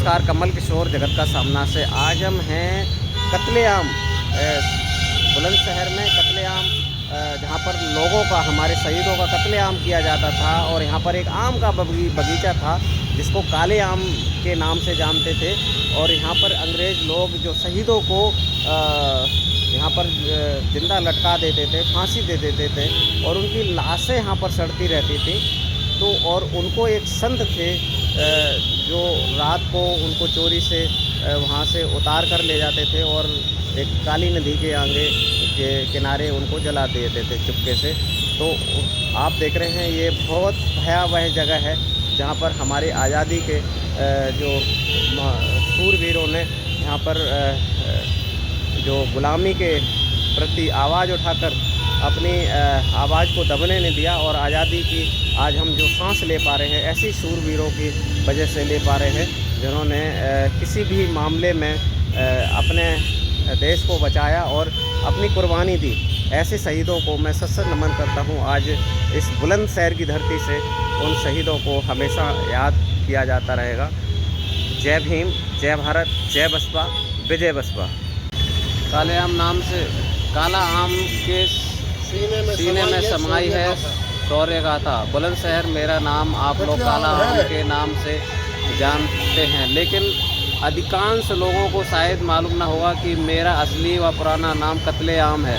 नमस्कार, कमल किशोर जगत का सामना से आज हम हैं कत्लेआम बुलंदशहर में कत्लेआम, जहाँ पर लोगों का, हमारे शहीदों का कत्लेआम किया जाता था। और यहाँ पर एक आम का बगीचा था जिसको काले आम के नाम से जानते थे। और यहाँ पर अंग्रेज़ लोग जो शहीदों को यहाँ पर जिंदा लटका देते थे, फांसी दे देते थे और उनकी लाशें यहाँ पर सड़ती रहती थी। तो और उनको एक संत थे जो रात को उनको चोरी से वहाँ से उतार कर ले जाते थे और एक काली नदी के आगे के किनारे उनको जला देते थे चुपके से। तो आप देख रहे हैं ये बहुत भयावह जगह है जहाँ पर हमारी आज़ादी के जो शूरवीरों ने यहाँ पर जो गुलामी के प्रति आवाज़ उठाकर अपनी आवाज़ को दबने नहीं दिया और आज़ादी की आज हम जो सांस ले पा रहे हैं, ऐसी शूरवीरों की वजह से ले पा रहे हैं जिन्होंने किसी भी मामले में अपने देश को बचाया और अपनी कुर्बानी दी। ऐसे शहीदों को मैं सत नमन करता हूं। आज इस बुलंदशहर की धरती से उन शहीदों को हमेशा याद किया जाता रहेगा। जय भीम, जय भारत, जय बसपा, विजय बसपा। काले आम नाम से काला आम के सीने में समाई है शौर्य गाथा। बुलंदशहर मेरा नाम आप लोग काला आम के नाम से जानते हैं, लेकिन अधिकांश लोगों को शायद मालूम ना होगा कि मेरा असली व पुराना नाम कत्लेआम है।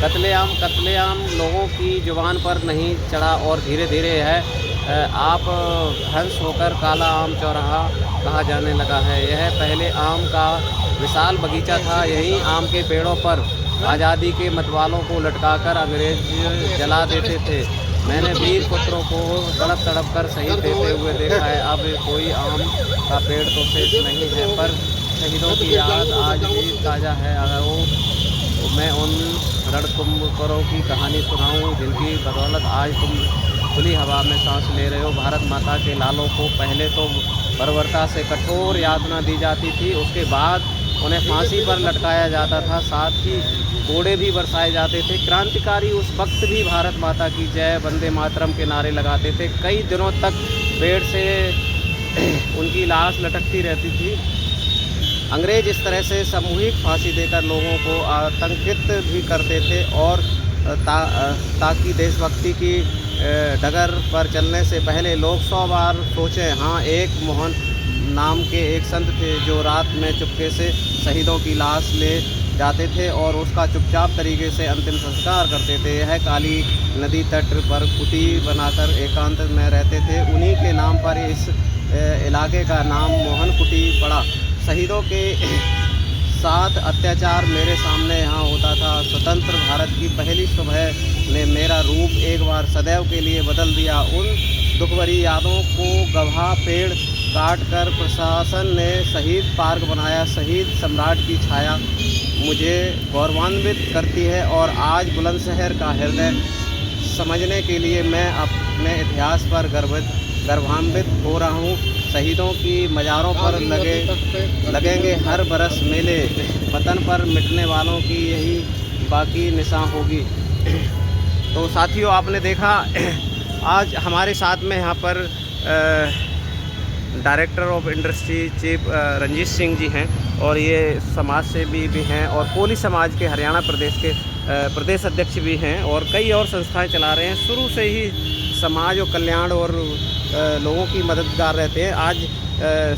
कत्लेआम लोगों की जुबान पर नहीं चढ़ा और धीरे धीरे है आप हंस होकर काला आम चौराहा कहा जाने लगा है। यह पहले आम का विशाल बगीचा था। यहीं आम के पेड़ों पर आज़ादी के मतवालों को लटकाकर अंग्रेज जला देते थे। मैंने वीर पुत्रों को तड़प तड़प कर शहीद देते हुए देखा है। अब कोई आम का पेड़ तो शेष नहीं है, पर शहीदों की याद आज भी ताज़ा है। अगर वो मैं उन रणकुंभकरों की कहानी सुनाऊं जिनकी बदौलत आज तुम खुली हवा में सांस ले रहे हो। भारत माता के लालों को पहले तो बर्बरता से कठोर यातना दी जाती थी, उसके बाद उन्हें फांसी पर लटकाया जाता था, साथ ही कोड़े भी बरसाए जाते थे। क्रांतिकारी उस वक्त भी भारत माता की जय, वंदे मातरम के नारे लगाते थे। कई दिनों तक पेड़ से उनकी लाश लटकती रहती थी। अंग्रेज इस तरह से सामूहिक फांसी देकर लोगों को आतंकित भी करते थे और ताकि देशभक्ति की डगर पर चलने से पहले लोग 100 बार सोचें। हाँ, एक मोहन नाम के एक संत थे जो रात में चुपके से शहीदों की लाश ले जाते थे और उसका चुपचाप तरीके से अंतिम संस्कार करते थे। यह काली नदी तट पर कुटी बनाकर एकांत में रहते थे। उन्हीं के नाम पर इस इलाके का नाम मोहन कुटी पड़ा। शहीदों के साथ अत्याचार मेरे सामने यहाँ होता था। स्वतंत्र भारत की पहली सुबह ने मेरा रूप एक बार सदैव के लिए बदल दिया। उन दुखभरी यादों को गवाह पेड़ काट कर प्रशासन ने शहीद पार्क बनाया। शहीद सम्राट की छाया मुझे गौरवान्वित करती है और आज बुलंदशहर का हृदय समझने के लिए मैं अपने इतिहास पर गर्वान्वित हो रहा हूँ। शहीदों की मज़ारों पर लगेंगे हर बरस मेले। वतन पर मिटने वालों की यही बाकी निशान होगी। तो साथियों, आपने देखा आज हमारे साथ में यहाँ पर director of industry chief Ranjit Singh ji हैं और ये समाज सेवी भी हैं और कोली समाज के हरियाणा प्रदेश के प्रदेश अध्यक्ष भी हैं और कई और संस्थाएं चला रहे हैं। शुरू से ही समाज और कल्याण और लोगों की मददगार रहते हैं। आज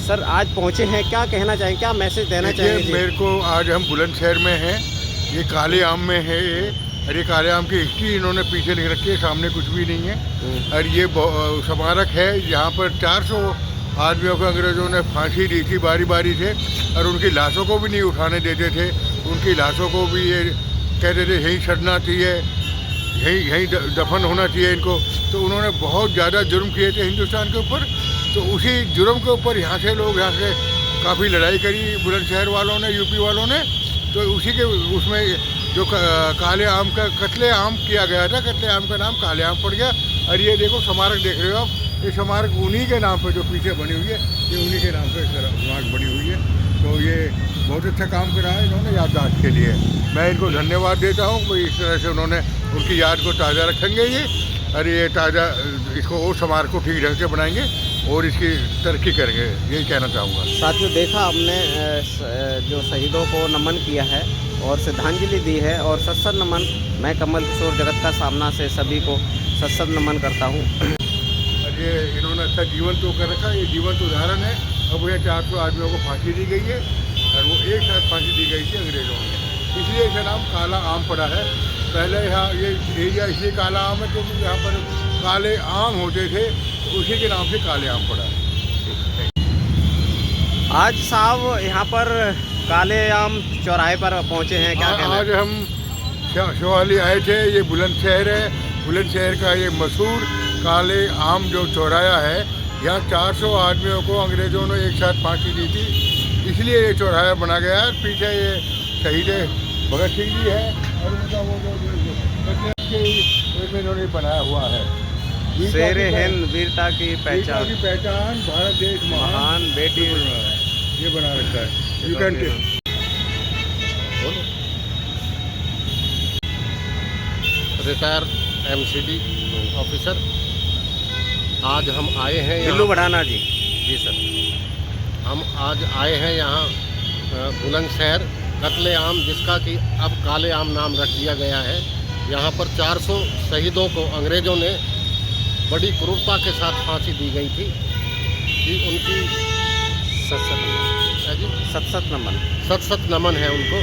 सर आज पहुँचे हैं, क्या कहना चाहेंगे, क्या मैसेज देना चाहेंगे? मेरे को आज हम बुलंदशहर में हैं, ये काले आम में है ये, अरे काले आम की हिस्ट्री इन्होंने पीछे लिख रखी है, सामने कुछ भी नहीं है। और ये स्मारक है यहाँ पर 400 आदमियों को अंग्रेज़ों ने फांसी दी थी बारी बारी से और उनकी लाशों को भी नहीं उठाने देते थे। उनकी लाशों को भी ये कहते थे यहीं सड़ना चाहिए, यहीं दफन होना चाहिए इनको। तो उन्होंने बहुत ज़्यादा जुर्म किए थे हिंदुस्तान के ऊपर। तो उसी जुर्म के ऊपर यहाँ से लोग यहाँ से काफ़ी लड़ाई करी बुलंदशहर वालों ने, यूपी वालों ने। तो उसी के उसमें जो काले आम का कत्लेआम किया गया था, कत्लेआम का नाम काले आम पड़ गया। और ये देखो स्मारक देख रहे हो आप, ये स्मारक उन्हीं के नाम पर जो पीछे बनी हुई है, ये उन्हीं के नाम पर स्मारक बनी हुई है। तो ये बहुत अच्छा काम करा है इन्होंने याददाश्त के लिए। मैं इनको धन्यवाद देता हूँ। इस तरह से उन्होंने उनकी याद को ताज़ा रखेंगे ये, और ये ताज़ा इसको और स्मारक को ठीक ढंग से बनाएंगे। और इसकी तरक्की करेंगे, यही कहना चाहूँगा। साथियों, देखा हमने जो शहीदों को नमन किया है और श्रद्धांजलि दी है, और सत्सत नमन मैं कमल किशोर जगत का सामना से सभी को सत्सत नमन करता हूँ। और ये इन्होंने अच्छा जीवन तो कर रखा, ये जीवंत उदाहरण है। अब ये 400 आदमियों को फांसी दी गई है और वो एक साथ फांसी दी गई थी अंग्रेज़ों में, इसलिए इसका नाम काला आम पड़ा है। पहले यहाँ ये एरिया इसलिए काला आम है क्योंकि यहाँ पर काले आम होते थे, तो उसी के नाम से काले आम पड़ा है। आज साहब यहाँ पर काले आम चौराहे पर पहुँचे हैं, क्या कहना है? आज हम शिवाली आए थे, ये बुलंदशहर है। बुलंदशहर का ये मशहूर काले आम जो चौराहा है, यहाँ 400 आदमियों को अंग्रेज़ों ने एक साथ फांसी दी थी, इसलिए ये चौराहा बना गया है। पीछे ये शहीद भगत सिंह जी है और उनका वो जो इन्होंने बनाया हुआ है, शेरे हिंद वीरता की पहचान भारत देश महान बेटी, ये बना रखा है। You can retire MCD officer. आज हम आए हैं बिल्लू बढ़ाना जी। जी सर। हम आज आए हैं यहाँ बुलंदशहर कत्लेआम, जिसका कि अब काले आम नाम रख दिया गया है। यहाँ पर 400 शहीदों को अंग्रेज़ों ने बड़ी क्रूरता के साथ फांसी दी गई थी कि उनकी सत्सत नमन है उनको। सत नमन है उनको।